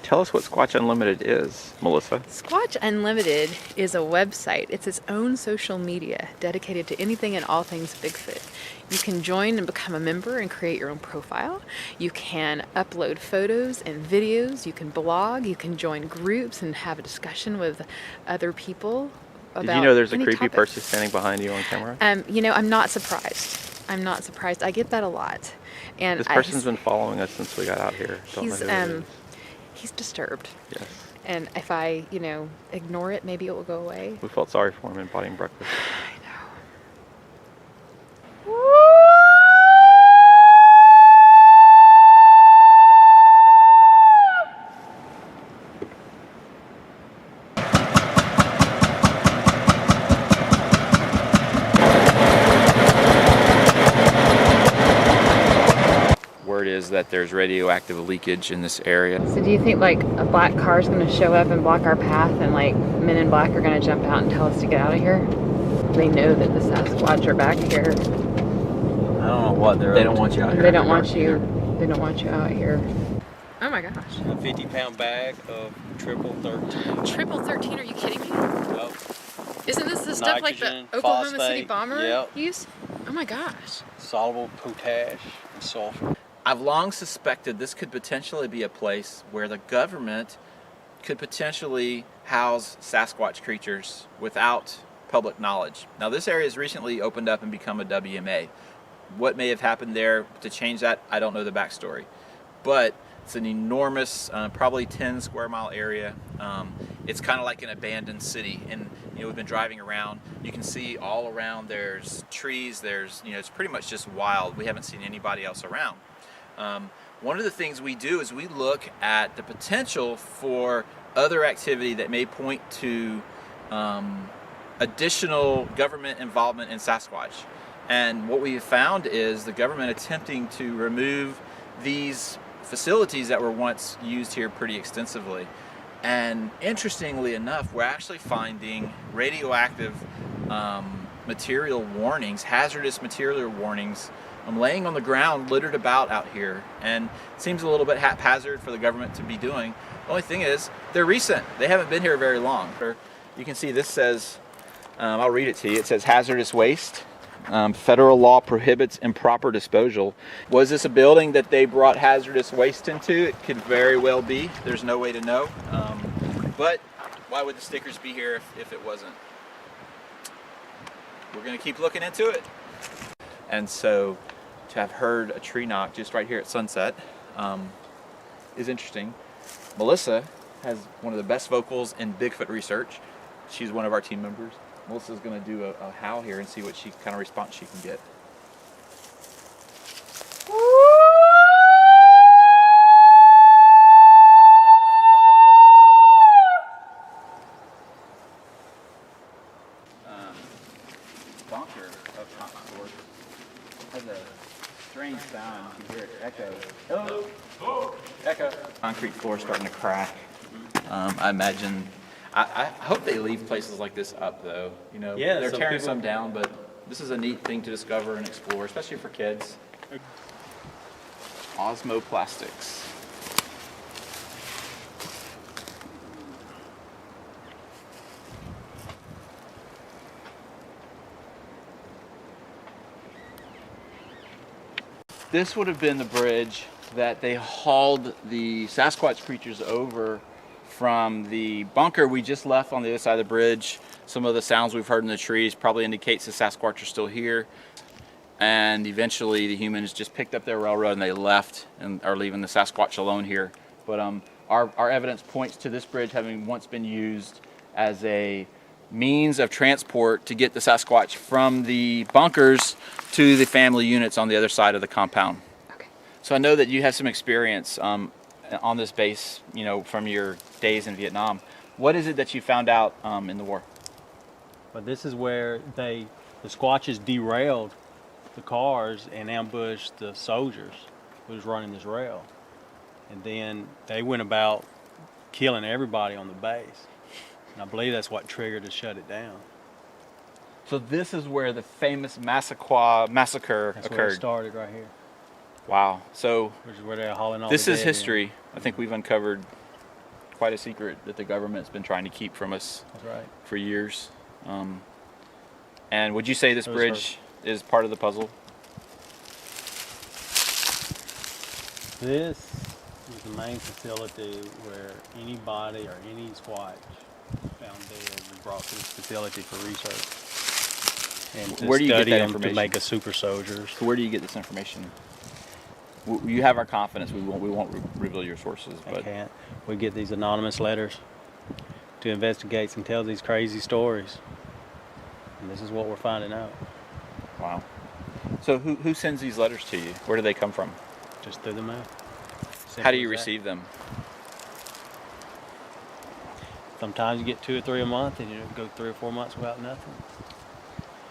Tell us what Squatch Unlimited is, Melissa. Squatch Unlimited is a website. It's its own social media dedicated to anything and all things Bigfoot. You can join and become a member and create your own profile. You can upload photos and videos. You can blog. You can join groups and have a discussion with other people about Did you know there's a any creepy topic. person standing behind you on camera? You know, I'm not surprised. I'm not surprised. I get that a lot. And This person's been following us since we got out here. Don't know who it is. He's disturbed. Yes. And if I, ignore it, maybe it will go away. We felt sorry for him and bought him breakfast. I know. Word is that there's radioactive leakage in this area. So do you think like a black car is going to show up and block our path, and like men in black are going to jump out and tell us to get out of here? They know that the Sasquatch are back here. I don't know what They don't want you out here. They don't want you. They don't want you out here. Oh my gosh. A 50-pound bag of triple 13. Triple 13? Are you kidding me? Yep. Isn't this the stuff like the Nitrogen, Oklahoma City phosphate, bomber yep. used? Oh my gosh. Soluble potash and sulfur. I've long suspected this could potentially be a place where the government could potentially house Sasquatch creatures without public knowledge. Now this area has recently opened up and become a WMA. What may have happened there to change that, I don't know the backstory. But it's an enormous, probably 10 square mile area. It's kind of like an abandoned city, and we've been driving around. You can see all around there's trees, there's, it's pretty much just wild. We haven't seen anybody else around. One of the things we do is we look at the potential for other activity that may point to additional government involvement in Sasquatch. And what we have found is the government attempting to remove these facilities that were once used here pretty extensively. And interestingly enough, we're actually finding radioactive material warnings, hazardous material warnings, laying on the ground, littered about out here, and it seems a little bit haphazard for the government to be doing. The only thing is, they're recent. They haven't been here very long. You can see this says, I'll read it to you. It says hazardous waste. Federal law prohibits improper disposal. Was this a building that they brought hazardous waste into? It could very well be. There's no way to know. But why would the stickers be here if it wasn't? We're going to keep looking into it. And so to have heard a tree knock just right here at sunset is interesting. Melissa has one of the best vocals in Bigfoot research. She's one of our team members. Melissa's going to do a howl here and see what kind of response she can get. Bunker of Concord has a strange sound. You can hear it echo. Hello? Echo. Concrete floor starting to crack. I imagine. I hope they leave places like this up, though. Yeah, they're so tearing people- some down, but this is a neat thing to discover and explore, especially for kids. Osmoplastics. This would have been the bridge that they hauled the Sasquatch creatures over from the bunker we just left on the other side of the bridge. Some of the sounds we've heard in the trees probably indicates the Sasquatch are still here. And eventually the humans just picked up their railroad and they left and are leaving the Sasquatch alone here. But our evidence points to this bridge having once been used as a means of transport to get the Sasquatch from the bunkers to the family units on the other side of the compound. Okay. So I know that you have some experience on this base, from your days in Vietnam. What is it that you found out in the war? But this is where the Squatches derailed the cars and ambushed the soldiers who was running this rail. And then they went about killing everybody on the base. And I believe that's what triggered to shut it down. So this is where the famous Massaquoi massacre That's occurred. where it started right here. Wow. So Which is where they're hauling all this the is dead in. history. I think we've uncovered quite a secret that the government's been trying to keep from us That's right. for years. And would you say this It was bridge is part of the puzzle? This is the main facility where anybody or any Squatch found dead was brought to this facility for research. And to Where do you get study that them to information? make us super soldiers. So where do you get this information? You have our confidence. We won't reveal your sources, I but can't. We get these anonymous letters to investigate and tell these crazy stories. And this is what we're finding out. wow. So who sends these letters to you? Where do they come from? Just through the mail. How do you Simple as that. receive them? Sometimes you get 2 or 3 a month, and you go 3 or 4 months without nothing.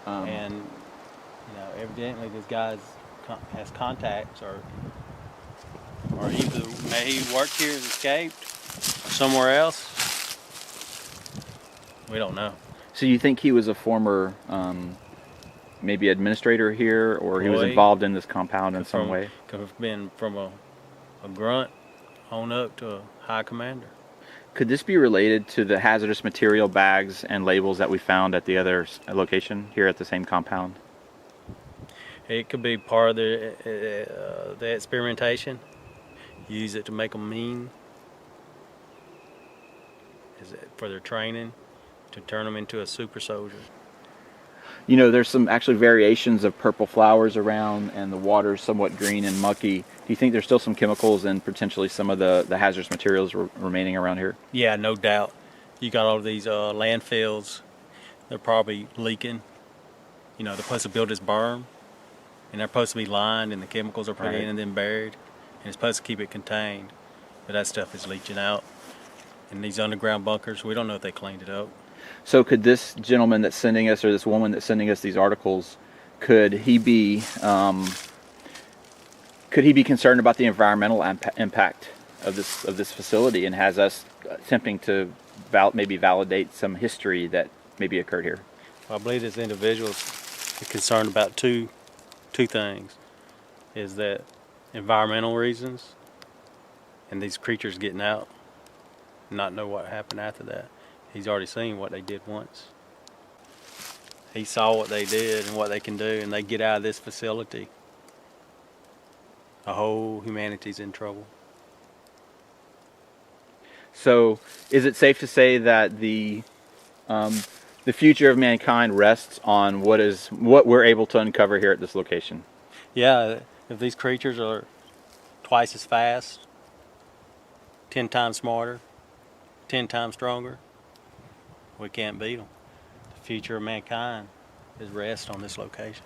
And evidently this guy has contacts, or either he worked here and escaped, or somewhere else. We don't know. So you think he was a former, maybe administrator here, or he was Employee. involved in this compound in some way? Could have been from a grunt on up to a high commander. Could this be related to the hazardous material bags and labels that we found at the other location here at the same compound? It could be part of the experimentation. Use it to make them mean. Is it for their training, to turn them into a super soldier? You know, there's some actually variations of purple flowers around, and the water's somewhat green and mucky. Do you think there's still some chemicals and potentially some of the hazardous materials remaining around here? Yeah, no doubt. You got all these landfills. They're probably leaking. You know, they're supposed to build this berm, and they're supposed to be lined, and the chemicals are put Right. in and then buried, and it's supposed to keep it contained. But that stuff is leaching out. And these underground bunkers, we don't know if they cleaned it up. So could this gentleman that's sending us, or this woman that's sending us these articles, could he be concerned about the environmental impact of this facility, and has us attempting to maybe validate some history that maybe occurred here? I believe this individual is concerned about two things. Is that environmental reasons, and these creatures getting out, and not know what happened after that. He's already seen what they did once. He saw what they did and what they can do, and they get out of this facility. The whole humanity's in trouble. So is it safe to say that the future of mankind rests on what we're able to uncover here at this location? Yeah, if these creatures are twice as fast, 10 times smarter, 10 times stronger, we can't beat them. The future of mankind is rest on this location.